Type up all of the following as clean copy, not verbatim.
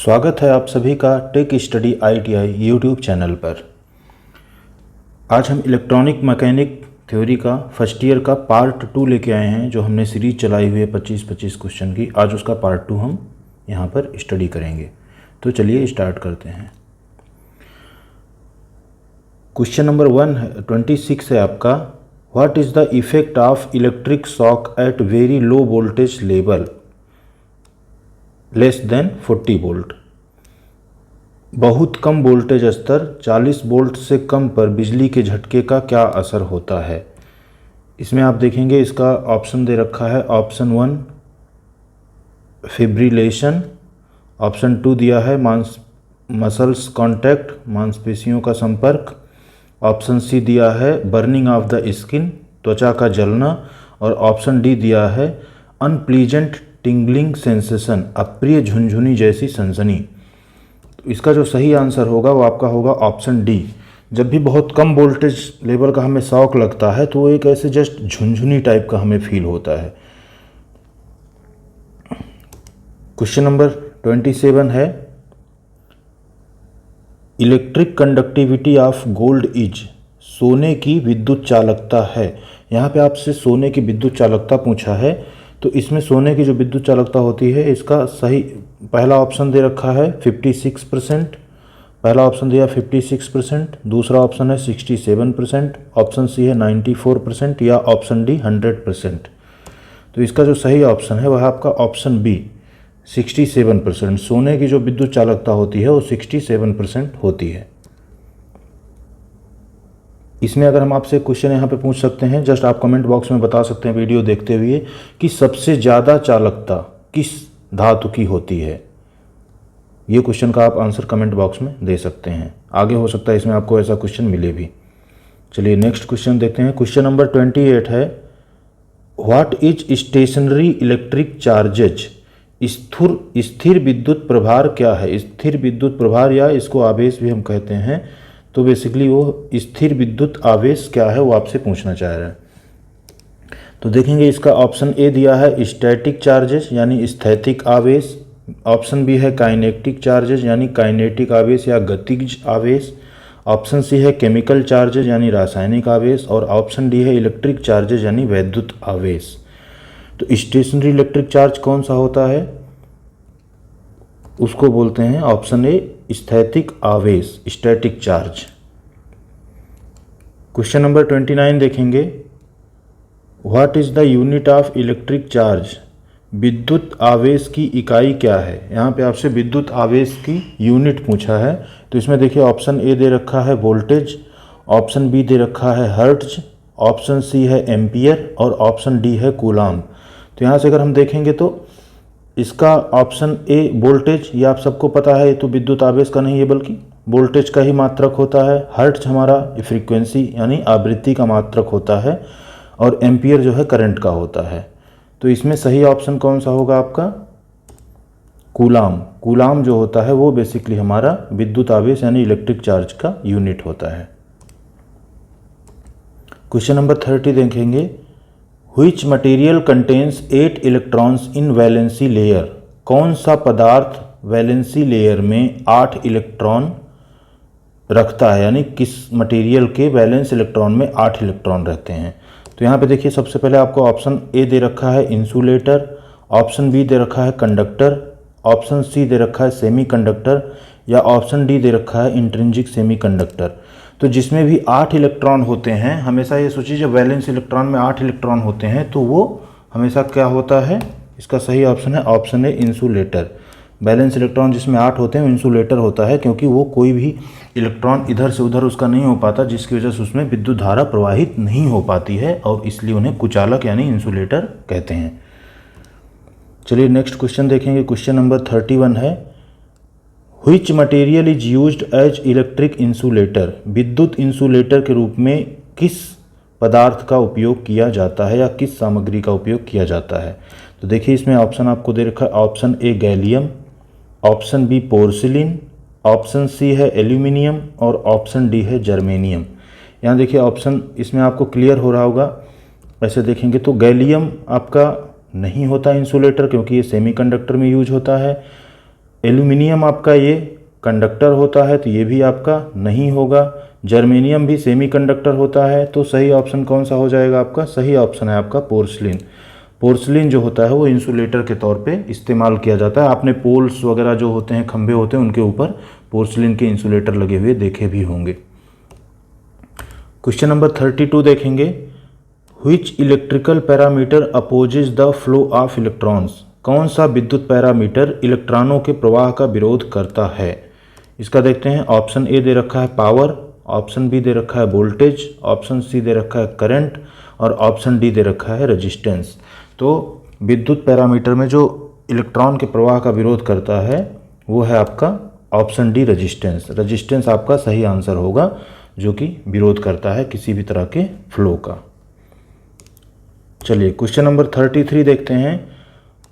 स्वागत है आप सभी का tech study ITI YouTube channel पर। आज हम इलेक्ट्रॉनिक मैकेनिक थ्योरी का फर्स्ट ईयर का पार्ट 2 लेके आए हैं। जो हमने सीरीज चलाई हुई है 25-25 क्वेश्चन की, आज उसका पार्ट 2 हम यहाँ पर स्टडी करेंगे। तो चलिए स्टार्ट करते हैं। क्वेश्चन नंबर 26 है आपका, what is the effect of electric shock at very low voltage level less than 40 volt. बहुत कम वोल्टेज स्तर 40 वोल्ट से कम पर बिजली के झटके का क्या असर होता है। इसमें आप देखेंगे इसका ऑप्शन दे रखा है। ऑप्शन 1 फिब्रिलेशन, ऑप्शन 2 दिया है मसल्स कॉन्टैक्ट, मांसपेशियों का संपर्क, ऑप्शन सी दिया है बर्निंग ऑफ द स्किन, त्वचा का जलना, और ऑप्शन डी दिया है अनप्लीजेंट टिंगलिंग सेंसेशन, अप्रिय झुनझुनी जैसी सनसनी। तो इसका जो सही आंसर होगा वो आपका होगा ऑप्शन डी। जब भी बहुत कम वोल्टेज लेवल का हमें शॉक लगता है तो वो एक ऐसे जस्ट झुनझुनी टाइप का हमें फील होता है। क्वेश्चन नंबर 27 है, electric conductivity of gold is, सोने की विद्युत चालकता है। यहाँ पे आपसे सोने की विद्युत चालकता पूछा है, तो इसमें सोने की जो विद्युत चालकता होती है इसका सही पहला ऑप्शन दे रखा है 56%, पहला ऑप्शन दिया 56%, दूसरा ऑप्शन है 67%, ऑप्शन सी है 94% या ऑप्शन डी 100%। तो इसका जो सही ऑप्शन है वह आपका ऑप्शन बी 67%। सोने की जो विद्युत चालकता होती है वो 67% होती है। इसमें अगर हम आपसे क्वेश्चन यहाँ पे पूछ सकते हैं, जस्ट आप कमेंट बॉक्स में बता सकते हैं वीडियो देखते हुए कि सबसे ज़्यादा चालकता किस धातु की होती है। ये क्वेश्चन का आप आंसर कमेंट बॉक्स में दे सकते हैं। आगे हो सकता है इसमें आपको ऐसा क्वेश्चन मिले भी। चलिए नेक्स्ट क्वेश्चन देखते हैं। क्वेश्चन नंबर 28 है, what is stationary electric charges. स्थिर विद्युत प्रभार क्या है। स्थिर विद्युत प्रभार या इसको आवेश भी हम कहते हैं। तो बेसिकली वो स्थिर विद्युत आवेश क्या है वो आपसे पूछना चाह रहा है। तो देखेंगे इसका ऑप्शन ए दिया है स्टैटिक चार्जेस यानी स्थैतिक आवेश, ऑप्शन बी है काइनेटिक चार्जेस यानी काइनेटिक आवेश या गतिज आवेश, ऑप्शन सी है केमिकल चार्जेस यानी रासायनिक आवेश, और ऑप्शन डी है इलेक्ट्रिक चार्जेस यानी वैद्युत आवेश। तो स्टेशनरी इलेक्ट्रिक चार्ज कौन सा होता है, उसको बोलते हैं ऑप्शन ए स्थैतिक आवेश, स्टैटिक चार्ज। क्वेश्चन नंबर 29 देखेंगे, what is the unit of electric charge. विद्युत आवेश की इकाई क्या है। यहाँ पे आपसे विद्युत आवेश की यूनिट पूछा है। तो इसमें देखिए ऑप्शन ए दे रखा है वोल्टेज, ऑप्शन बी दे रखा है हर्ट्ज, ऑप्शन सी है एम्पियर और ऑप्शन डी है कूलाम। तो यहाँ से अगर हम देखेंगे तो इसका ऑप्शन ए वोल्टेज, ये आप सबको पता है, ये तो विद्युत आवेश का नहीं है बल्कि वोल्टेज का ही मात्रक होता है। हर्ट्ज हमारा फ्रीक्वेंसी यानी आवृत्ति का मात्रक होता है, और एम्पियर जो है करंट का होता है। तो इसमें सही ऑप्शन कौन सा होगा आपका कूलाम। कूलाम जो होता है वो बेसिकली हमारा विद्युत आवेश यानी इलेक्ट्रिक चार्ज का यूनिट होता है। क्वेश्चन नंबर 30 देखेंगे, which material contains 8 electrons in valency layer. कौन सा पदार्थ वैलेंसी लेयर में 8 इलेक्ट्रॉन रखता है, यानी किस मटेरियल के वैलेंस इलेक्ट्रॉन में 8 इलेक्ट्रॉन रहते हैं। तो यहाँ पे देखिए सबसे पहले आपको ऑप्शन ए दे रखा है इंसुलेटर, ऑप्शन बी दे रखा है कंडक्टर, ऑप्शन सी दे रखा है सेमीकंडक्टर, या ऑप्शन डी दे रखा है इंट्रिंसिक सेमीकंडक्टर। तो जिसमें भी 8 इलेक्ट्रॉन होते हैं, हमेशा ये सोचिए जब वैलेंस इलेक्ट्रॉन में 8 इलेक्ट्रॉन होते हैं तो वो हमेशा क्या होता है, इसका सही ऑप्शन है ऑप्शन ए इंसुलेटर। बैलेंस इलेक्ट्रॉन जिसमें 8 होते हैं इंसुलेटर होता है, क्योंकि वो कोई भी इलेक्ट्रॉन इधर से उधर उसका नहीं हो पाता, जिसकी वजह से उसमें विद्युत धारा प्रवाहित नहीं हो पाती है, और इसलिए उन्हें कुचालक यानी इंसुलेटर कहते हैं। चलिए नेक्स्ट क्वेश्चन देखेंगे। क्वेश्चन नंबर 31 है, which material is used as electric insulator. विद्युत इंसुलेटर के रूप में किस पदार्थ का उपयोग किया जाता है या किस सामग्री का उपयोग किया जाता है। तो देखिए इसमें ऑप्शन आपको दे रखा है, option A gallium, option B porcelain, option C है एल्यूमिनियम और ऑप्शन डी है जर्मेनियम। यहाँ देखिए ऑप्शन इसमें आपको क्लियर हो रहा होगा। ऐसे देखेंगे तो गैलियम आपका नहीं होता इंसुलेटर, क्योंकि ये सेमीकंडक्टर में यूज होता है। एल्यूमिनियम आपका ये कंडक्टर होता है, तो ये भी आपका नहीं होगा। जर्मेनियम भी सेमीकंडक्टर होता है, तो सही ऑप्शन कौन सा हो जाएगा आपका? सही ऑप्शन है आपका पोर्सलिन। पोर्सलिन जो होता है वो इंसुलेटर के तौर पे इस्तेमाल किया जाता है। आपने पोल्स वगैरह जो होते हैं, खंभे होते हैं, उनके ऊपर पोर्सलिन के इंसुलेटर लगे हुए देखे भी होंगे। क्वेश्चन नंबर 32 देखेंगे। Which electrical parameter opposes the flow of electrons? कौन सा विद्युत पैरामीटर इलेक्ट्रॉनों के प्रवाह का विरोध करता है? इसका देखते हैं। ऑप्शन ए दे रखा है पावर, ऑप्शन बी दे रखा है वोल्टेज, ऑप्शन सी दे रखा है करंट और ऑप्शन डी दे रखा है रेजिस्टेंस। तो विद्युत पैरामीटर में जो इलेक्ट्रॉन के प्रवाह का विरोध करता है वो है आपका ऑप्शन डी रेजिस्टेंस। रेजिस्टेंस आपका सही आंसर होगा, जो कि विरोध करता है किसी भी तरह के फ्लो का। चलिए क्वेश्चन नंबर 33 देखते हैं।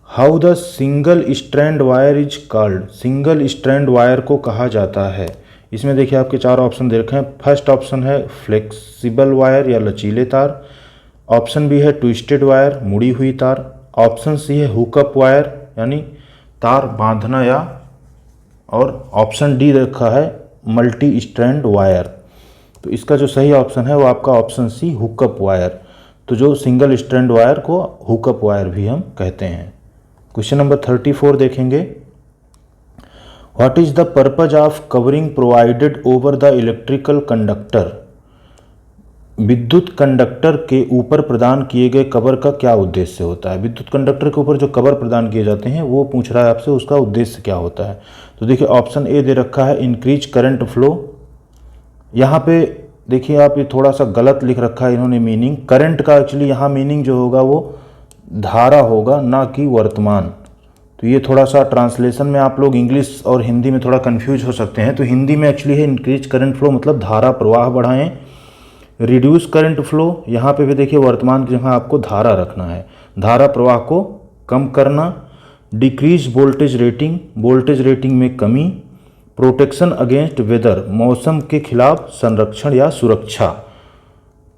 How the single strand wire is called? Single strand wire को कहा जाता है। इसमें देखिए आपके चार ऑप्शन दे रखे हैं। फर्स्ट ऑप्शन है फ्लेक्सिबल वायर या लचीले तार, ऑप्शन बी है ट्विस्टेड वायर मुड़ी हुई तार, ऑप्शन सी है हुकअप वायर यानी तार बांधना या, और ऑप्शन डी रखा है मल्टी स्ट्रैंड वायर। तो इसका जो सही ऑप्शन है वो आपका ऑप्शन सी हुकअप वायर। तो जो सिंगल स्ट्रैंड वायर को हुकअप वायर भी हम कहते हैं। क्वेश्चन नंबर 34 देखेंगे। What is the purpose of covering provided over the electrical conductor? विद्युत कंडक्टर के ऊपर प्रदान किए गए कवर का क्या उद्देश्य होता है? विद्युत कंडक्टर के ऊपर जो कवर प्रदान किए जाते हैं वो पूछ रहा है आपसे, उसका उद्देश्य क्या होता है। तो देखिए ऑप्शन ए दे रखा है इंक्रीज करंट फ्लो। यहाँ पे देखिए आप, ये थोड़ा सा गलत लिख रखा है इन्होंने मीनिंग। करंट का एक्चुअली यहाँ मीनिंग जो होगा वो धारा होगा, ना कि वर्तमान। तो ये थोड़ा सा ट्रांसलेशन में आप लोग इंग्लिश और हिंदी में थोड़ा कन्फ्यूज हो सकते हैं। तो हिंदी में एक्चुअली है इंक्रीज करंट फ्लो मतलब धारा प्रवाह बढ़ाएं। रिड्यूस करंट फ्लो, यहाँ पे भी देखिए वर्तमान की जगह आपको धारा रखना है, धारा प्रवाह को कम करना। Decrease voltage rating, voltage rating में कमी। प्रोटेक्शन अगेंस्ट वेदर, मौसम के खिलाफ संरक्षण या सुरक्षा।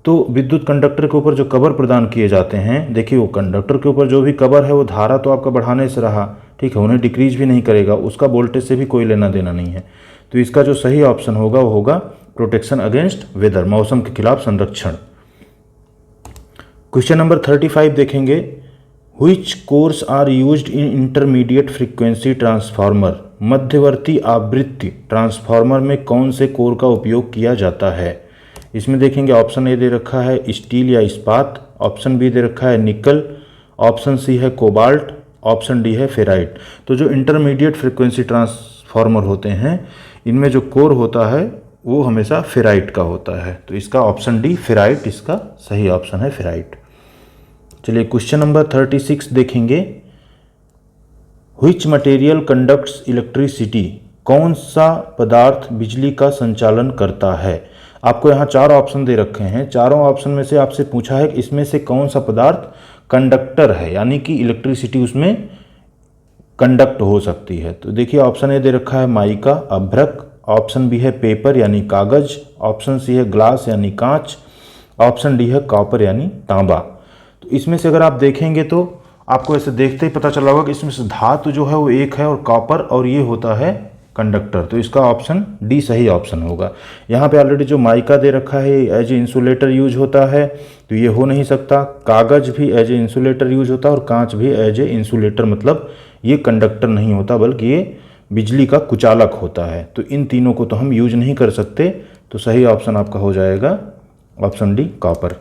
तो विद्युत कंडक्टर के ऊपर जो कवर प्रदान किए जाते हैं, देखिए वो कंडक्टर के ऊपर जो भी कवर है वो धारा तो आपका बढ़ाने से रहा, ठीक है, उन्हें डिक्रीज भी नहीं करेगा, उसका वोल्टेज से भी कोई लेना देना नहीं है। तो इसका जो सही ऑप्शन होगा वो होगा प्रोटेक्शन अगेंस्ट वेदर, मौसम के खिलाफ संरक्षण। क्वेश्चन नंबर 35 देखेंगे। Which cores are used in intermediate frequency transformer? मध्यवर्ती आवृत्ति ट्रांसफार्मर में कौन से कोर का उपयोग किया जाता है? इसमें देखेंगे ऑप्शन ए दे रखा है स्टील या इस्पात, ऑप्शन बी दे रखा है निकल, ऑप्शन सी है कोबाल्ट, ऑप्शन डी है फेराइट। तो जो इंटरमीडिएट फ्रीक्वेंसी ट्रांसफार्मर होते हैं इनमें जो कोर होता है वो हमेशा फेराइट का होता है। तो इसका ऑप्शन डी फेराइट इसका सही ऑप्शन है, फेराइट। चलिए क्वेश्चन नंबर 36 देखेंगे। Which material conducts electricity? कौन सा पदार्थ बिजली का संचालन करता है? आपको यहाँ चार ऑप्शन दे रखे हैं। चारों ऑप्शन में से आपसे पूछा है कि इसमें से कौन सा पदार्थ कंडक्टर है, यानी कि इलेक्ट्रिसिटी उसमें कंडक्ट हो सकती है। तो देखिए ऑप्शन ए दे रखा है माइका, अभ्रक, ऑप्शन बी है पेपर यानी कागज, ऑप्शन सी है ग्लास यानी कांच, ऑप्शन डी है कॉपर यानी तांबा। तो इसमें से अगर आप देखेंगे तो आपको ऐसे देखते ही पता चला होगा कि इसमें से धातु जो है वो एक है और कॉपर, और ये होता है कंडक्टर। तो इसका ऑप्शन डी सही ऑप्शन होगा। यहाँ पे ऑलरेडी जो माइका दे रखा है एज ए इंसुलेटर यूज होता है, तो ये हो नहीं सकता। कागज भी एज ए इंसुलेटर यूज होता है और कांच भी एज ए इंसुलेटर, मतलब ये कंडक्टर नहीं होता बल्कि ये बिजली का कुचालक होता है। तो इन तीनों को तो हम यूज नहीं कर सकते। तो सही ऑप्शन आपका हो जाएगा ऑप्शन डी कॉपर।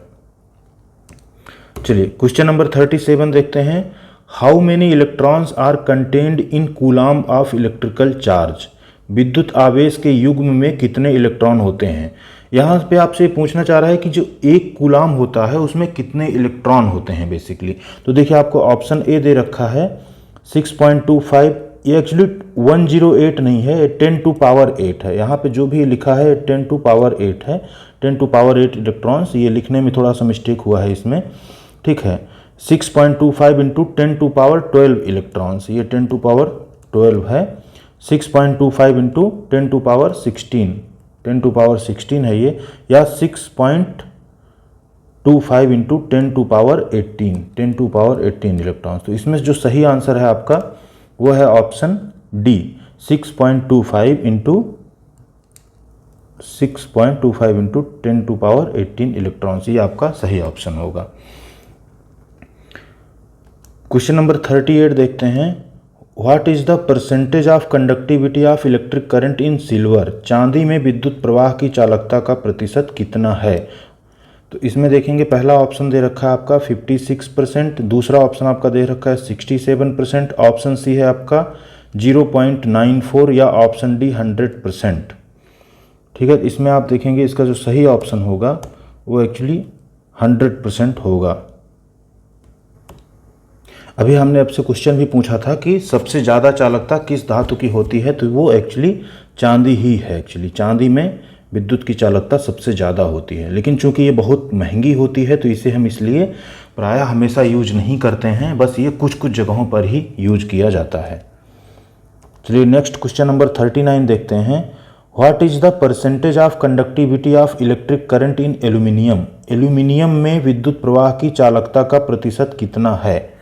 चलिए क्वेश्चन नंबर 37 देखते हैं। How many electrons are contained in coulomb of electrical charge? विद्युत आवेश के युग्म में कितने इलेक्ट्रॉन होते हैं? यहाँ पे आपसे पूछना चाह रहा है कि जो एक कूलाम होता है उसमें कितने इलेक्ट्रॉन होते हैं बेसिकली। तो देखिए आपको ऑप्शन ए दे रखा है 6.25। ये एक्चुअली 108 नहीं है, ये 10⁸ है। यहाँ पे जो भी लिखा है 10⁸ है, 10⁸ इलेक्ट्रॉन्स। ये लिखने में थोड़ा सा मिस्टेक हुआ है इसमें, ठीक है। 6.25 इंटू 10⁻12 इलेक्ट्रॉन्स, ये 10⁻12 है। 6.25 इंटू 10⁻16, 10⁻16 है ये, या 6.25 इंटू 10⁻18, 10⁻18 इलेक्ट्रॉन्स। तो इसमें जो सही आंसर है आपका वो है ऑप्शन डी 6.25 इंटू 10⁻18 इलेक्ट्रॉन्स, ये आपका सही ऑप्शन होगा। क्वेश्चन नंबर 38 देखते हैं। What is the percentage of conductivity of electric current in silver? चांदी में विद्युत प्रवाह की चालकता का प्रतिशत कितना है? तो इसमें देखेंगे पहला ऑप्शन दे रखा है आपका 56%, दूसरा ऑप्शन आपका दे रखा है 67%, ऑप्शन सी है आपका 0.94 या ऑप्शन डी 100%। ठीक है, इसमें आप देखेंगे इसका जो सही ऑप्शन होगा वो एक्चुअली 100% होगा। अभी हमने आपसे क्वेश्चन भी पूछा था कि सबसे ज़्यादा चालकता किस धातु की होती है, तो वो एक्चुअली चांदी ही है। एक्चुअली चांदी में विद्युत की चालकता सबसे ज़्यादा होती है, लेकिन चूंकि ये बहुत महंगी होती है तो इसे हम इसलिए प्रायः हमेशा यूज नहीं करते हैं, बस ये कुछ कुछ जगहों पर ही यूज किया जाता है। चलिए नेक्स्ट क्वेश्चन नंबर 39 देखते हैं। What is the percentage of conductivity of electric current in aluminium? Aluminium में विद्युत प्रवाह की चालकता का प्रतिशत कितना है?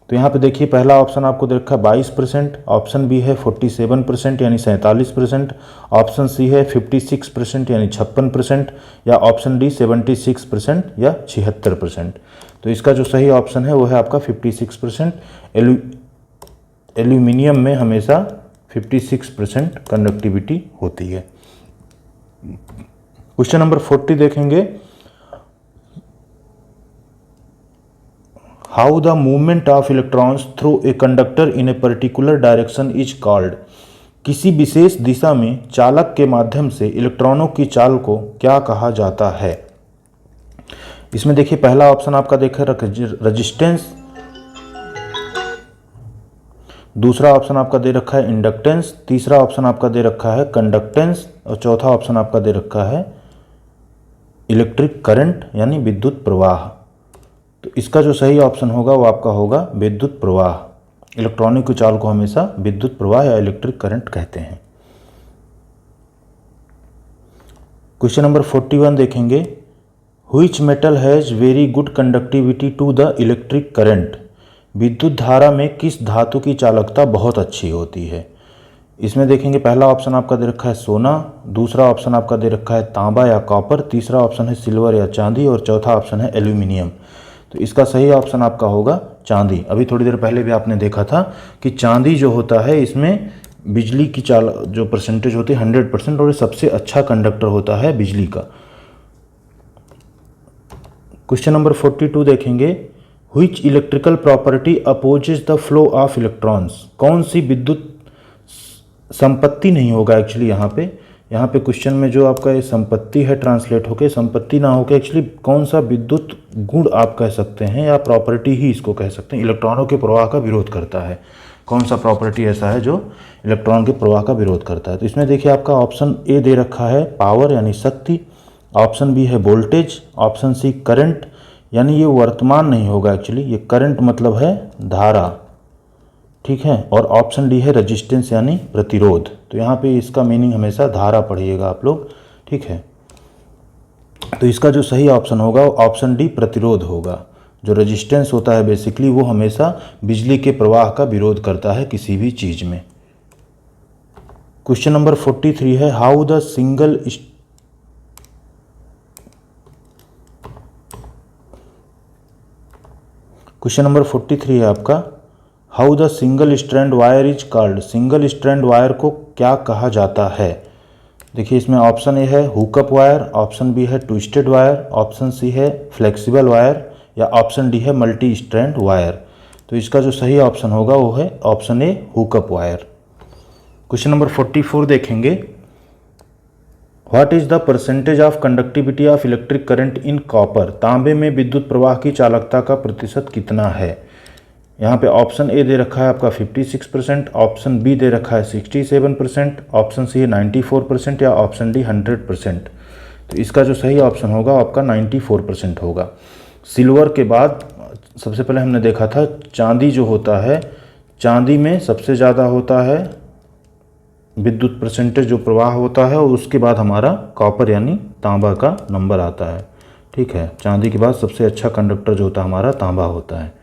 तो यहाँ पे देखिए पहला ऑप्शन आपको दे रखा है 22%, ऑप्शन बी है 47% यानी 47%, ऑप्शन सी है 56% यानी 56%, या ऑप्शन डी 76% या 76%। तो इसका जो सही ऑप्शन है वो है आपका 56%। एल्यूमिनियम में हमेशा 56% कंडक्टिविटी होती है। क्वेश्चन नंबर 40 देखेंगे। How the movement of electrons through a conductor in a particular direction is called? किसी विशेष दिशा में चालक के माध्यम से इलेक्ट्रॉनों की चाल को क्या कहा जाता है? इसमें देखिए पहला ऑप्शन आपका देखा रेजिस्टेंस, दूसरा ऑप्शन आपका दे रखा है इंडक्टेंस, तीसरा ऑप्शन आपका दे रखा है कंडक्टेंस, और चौथा ऑप्शन आपका दे रखा है इलेक्ट्रिक करंट यानी विद्युत प्रवाह। तो इसका जो सही ऑप्शन होगा वो आपका होगा विद्युत प्रवाह। इलेक्ट्रॉनिक की चाल को हमेशा विद्युत प्रवाह या इलेक्ट्रिक करंट कहते हैं। क्वेश्चन नंबर 41 देखेंगे। Which metal has very good conductivity to the electric current? विद्युत धारा में किस धातु की चालकता बहुत अच्छी होती है? इसमें देखेंगे पहला ऑप्शन आपका दे रखा है सोना, दूसरा ऑप्शन आपका दे रखा है तांबा या कॉपर, तीसरा ऑप्शन है सिल्वर या चांदी, और चौथा ऑप्शन है एल्यूमिनियम। तो इसका सही ऑप्शन आपका होगा चांदी। अभी थोड़ी देर पहले भी आपने देखा था कि चांदी जो होता है इसमें बिजली की चाल जो परसेंटेज होती है 100%, और सबसे अच्छा कंडक्टर होता है बिजली का। क्वेश्चन नंबर 42 देखेंगे। Which electrical property opposes the flow of electrons? कौन सी विद्युत संपत्ति नहीं होगा एक्चुअली यहाँ पे क्वेश्चन में जो आपका ये संपत्ति है ट्रांसलेट होके संपत्ति ना होके एक्चुअली कौन सा विद्युत गुण आप कह सकते हैं या प्रॉपर्टी ही इसको कह सकते हैं, इलेक्ट्रॉनों के प्रवाह का विरोध करता है। कौन सा प्रॉपर्टी ऐसा है जो इलेक्ट्रॉन के प्रवाह का विरोध करता है? तो इसमें देखिए आपका ऑप्शन ए दे रखा है पावर यानी शक्ति, ऑप्शन बी है वोल्टेज, ऑप्शन सी करंट यानी ये वर्तमान नहीं होगा एक्चुअली, ये करंट मतलब है धारा, ठीक है, और ऑप्शन डी है रेजिस्टेंस यानी प्रतिरोध। तो यहाँ पे इसका मीनिंग हमेशा धारा पढ़िएगा आप लोग, ठीक है। तो इसका जो सही ऑप्शन होगा वो ऑप्शन डी प्रतिरोध होगा। जो रेजिस्टेंस होता है बेसिकली वो हमेशा बिजली के प्रवाह का विरोध करता है किसी भी चीज में। क्वेश्चन नंबर 43 है how the single question number 43 है आपका how the single strand wire is called? Single strand wire को क्या कहा जाता है? देखिए इसमें ऑप्शन ए है हुकअप वायर, ऑप्शन बी है ट्विस्टेड वायर, ऑप्शन सी है फ्लेक्सिबल वायर, या ऑप्शन डी है मल्टी स्ट्रैंड वायर। तो इसका जो सही ऑप्शन होगा वो है ऑप्शन ए हुकअप वायर। क्वेश्चन नंबर 44 देखेंगे। What is the percentage of conductivity of electric current in copper? तांबे में विद्युत प्रवाह की चालकता का प्रतिशत कितना है? यहाँ पे ऑप्शन ए दे रखा है आपका 56%, ऑप्शन बी दे रखा है 67%, ऑप्शन सी है 94% या ऑप्शन डी 100%। तो इसका जो सही ऑप्शन होगा आपका 94% होगा। सिल्वर के बाद सबसे पहले हमने देखा था चांदी जो होता है, चांदी में सबसे ज़्यादा होता है विद्युत परसेंटेज जो प्रवाह होता है, और उसके बाद हमारा कॉपर यानी तांबा का नंबर आता है, ठीक है। चांदी के बाद सबसे अच्छा कंडक्टर जो होता है हमारा तांबा होता है।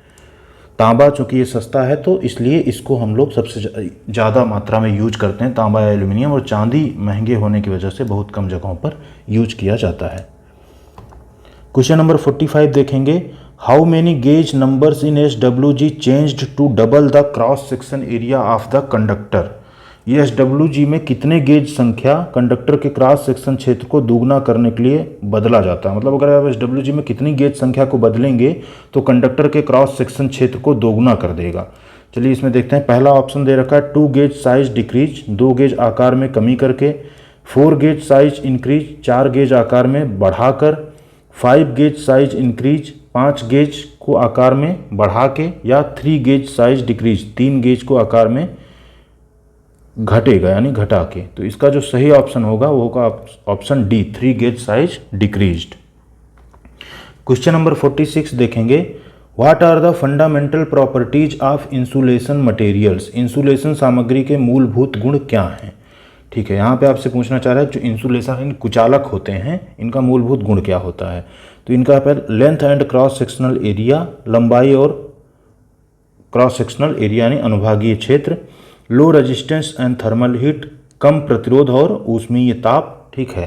तांबा चूँकि ये सस्ता है तो इसलिए इसको हम लोग सबसे ज़्यादा मात्रा में यूज करते हैं, तांबा या एल्यूमिनियम, और चांदी महंगे होने की वजह से बहुत कम जगहों पर यूज किया जाता है। क्वेश्चन नंबर 45 देखेंगे, how many gauge numbers in SWG changed to double the cross section area of the conductor. ये SWG में कितने गेज संख्या कंडक्टर के क्रॉस सेक्शन क्षेत्र को दुगना करने के लिए बदला जाता है। मतलब अगर आप SWG में कितनी गेज संख्या को बदलेंगे तो कंडक्टर के क्रॉस सेक्शन क्षेत्र को दोगुना कर देगा। चलिए इसमें देखते हैं। पहला ऑप्शन दे रखा है 2 गेज साइज डिक्रीज, 2 गेज आकार में कमी करके, 4 गेज साइज इंक्रीज, 4 गेज आकार में बढ़ाकर, 5 गेज साइज इंक्रीज, 5 गेज को आकार में बढ़ा के, या 3 गेज साइज डिक्रीज, 3 गेज को आकार में घटेगा यानी घटा के। तो इसका जो सही ऑप्शन होगा वो होगा option D, 3 gauge size decreased. Question number 46 देखेंगे, what are the fundamental properties of insulation materials. Insulation सामग्री के मूलभूत गुण क्या हैं। ठीक है, यहाँ पे आपसे पूछना चाह रहा है जो इंसुलेशन कुचालक होते हैं इनका मूलभूत गुण क्या होता है। तो इनका पर length and cross sectional area, लंबाई और क्रॉस सेक्शनल एरिया यानी अनुभागीय क्षेत्र, low resistance and thermal heat, कम प्रतिरोध और ऊष्मीय ताप। ठीक है,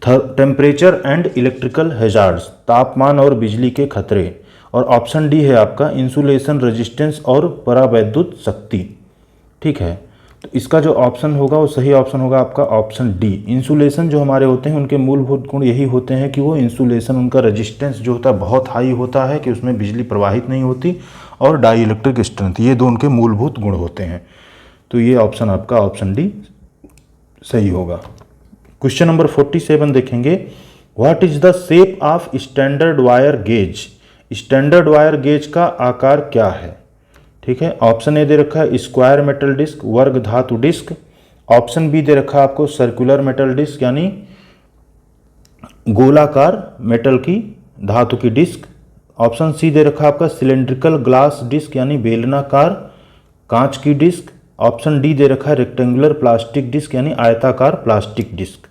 टेम्परेचर एंड इलेक्ट्रिकल हैजार्ड्स, तापमान और बिजली के खतरे, और ऑप्शन डी है आपका इंसुलेशन रेजिस्टेंस और परावैद्युत शक्ति। ठीक है, तो इसका जो ऑप्शन होगा वो सही ऑप्शन होगा आपका ऑप्शन डी। इंसुलेशन जो हमारे होते हैं उनके मूलभूत गुण यही होते हैं कि वो इंसुलेशन, उनका रेजिस्टेंस जो होता है बहुत हाई होता है कि उसमें बिजली प्रवाहित नहीं होती, और डाई इलेक्ट्रिक स्ट्रेंथ, ये दो उनके मूलभूत गुण होते हैं। तो ये ऑप्शन आपका ऑप्शन डी सही होगा। क्वेश्चन नंबर 47 देखेंगे, what is the shape of standard wire gauge. Standard wire gauge का आकार क्या है। ठीक है, ऑप्शन ए दे रखा है स्क्वायर मेटल डिस्क, वर्ग धातु डिस्क। ऑप्शन बी दे रखा है आपको सर्कुलर मेटल डिस्क यानी गोलाकार मेटल की धातु की डिस्क। ऑप्शन सी दे रखा है आपका सिलेंड्रिकल ग्लास डिस्क यानी बेलनाकार कांच की डिस्क। ऑप्शन डी दे रखा है रेक्टेंगुलर प्लास्टिक डिस्क यानी आयताकार प्लास्टिक डिस्क।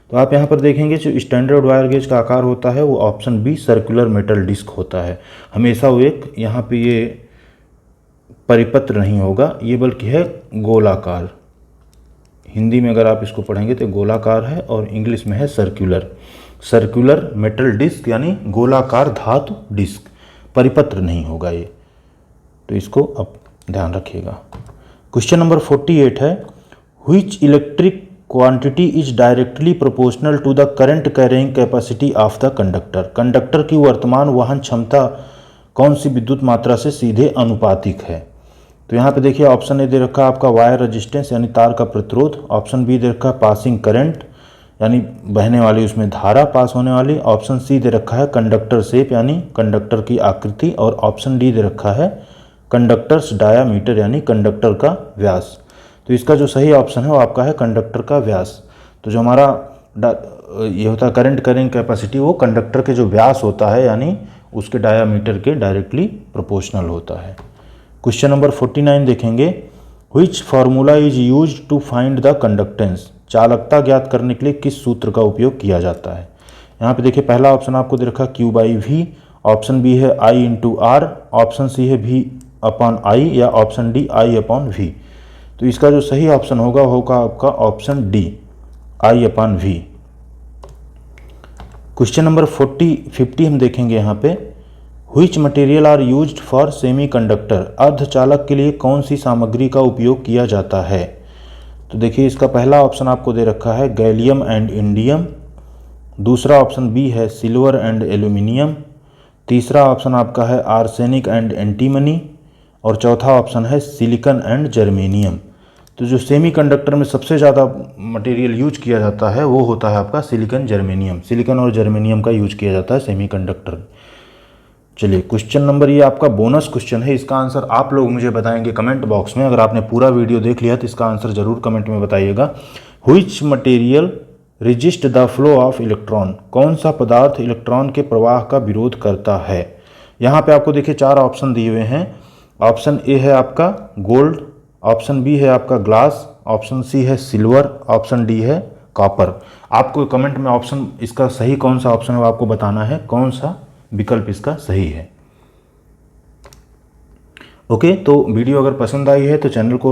तो आप यहाँ पर देखेंगे जो स्टैंडर्ड वायर गेज का आकार होता है वो option B circular metal disc होता है। हमेशा वो एक यहाँ पे ये परिपत्र नहीं होगा, ये बल्कि है गोलाकार। हिंदी में अगर आप इसको पढ़ेंगे तो गोलाकार है और इंग्लिश में है सर्कुलर। सर्कुलर मेटल डिस्क यानी गोलाकार धातु डिस्क, परिपत्र नहीं होगा ये, तो इसको अब ध्यान रखिएगा। क्वेश्चन नंबर 48 है, which electric quantity is directly proportional to the current carrying capacity of the conductor. Conductor की वर्तमान वहन क्षमता कौन सी विद्युत मात्रा से सीधे अनुपातिक है। तो यहाँ पे देखिए ऑप्शन ए दे रखा है आपका वायर रेजिस्टेंस यानी तार का प्रतिरोध। ऑप्शन बी दे रखा है पासिंग करंट यानी बहने वाली उसमें धारा पास होने वाली। ऑप्शन सी दे रखा है कंडक्टर शेप यानी कंडक्टर की आकृति, और ऑप्शन डी दे रखा है कंडक्टर्स डायामीटर यानी कंडक्टर का व्यास। तो इसका जो सही ऑप्शन है वो आपका है कंडक्टर का व्यास। तो जो हमारा ये होता है करंट कैरिंग कैपेसिटी वो कंडक्टर के जो व्यास होता है यानी उसके डायामीटर के डायरेक्टली प्रोपोर्शनल होता है। क्वेश्चन नंबर 49 देखेंगे, which formula is used to find the conductance. चालकता ज्ञात करने के लिए किस सूत्र का उपयोग किया जाता है। यहाँ पे देखिए पहला ऑप्शन आपको दे रखा Q/V, ऑप्शन बी है I/R, ऑप्शन सी है V/I या ऑप्शन डी I/V। तो इसका जो सही ऑप्शन होगा आपका option D I/V। Question number 50 हम देखेंगे यहाँ पे, which material are used for semiconductor. अर्धचालक के लिए कौन सी सामग्री का उपयोग किया जाता है। तो देखिए इसका पहला ऑप्शन आपको दे रखा है गैलियम एंड इंडियम, दूसरा ऑप्शन बी है सिल्वर एंड एल्यूमिनियम, तीसरा ऑप्शन आपका है आर्सेनिक एंड एंटीमनी, और चौथा ऑप्शन है सिलिकॉन एंड जर्मेनियम। तो जो सेमी कंडक्टर में सबसे ज़्यादा मटेरियल यूज किया जाता है वो होता है आपका सिलिकॉन जर्मेनियम। सिलिकॉन और जर्मेनियम का यूज किया जाता है सेमी कंडक्टर। चलिए क्वेश्चन नंबर, ये आपका बोनस क्वेश्चन है, इसका आंसर आप लोग मुझे बताएंगे कमेंट बॉक्स में। अगर आपने पूरा वीडियो देख लिया तो इसका आंसर जरूर कमेंट में बताइएगा। Which material resist the flow of electron. कौन सा पदार्थ इलेक्ट्रॉन के प्रवाह का विरोध करता है। यहाँ पे आपको देखिए 4 ऑप्शन दिए हुए हैं। ऑप्शन ए है आपका गोल्ड, ऑप्शन बी है आपका ग्लास, ऑप्शन सी है सिल्वर, ऑप्शन डी है कॉपर। आपको कमेंट में ऑप्शन इसका सही कौन सा ऑप्शन है वो आपको बताना है, कौन सा विकल्प इसका सही है। ओके, तो वीडियो अगर पसंद आई है तो चैनल को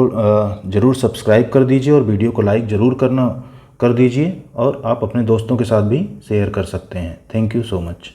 ज़रूर सब्सक्राइब कर दीजिए और वीडियो को लाइक ज़रूर कर दीजिए और आप अपने दोस्तों के साथ भी शेयर कर सकते हैं। Thank you so much.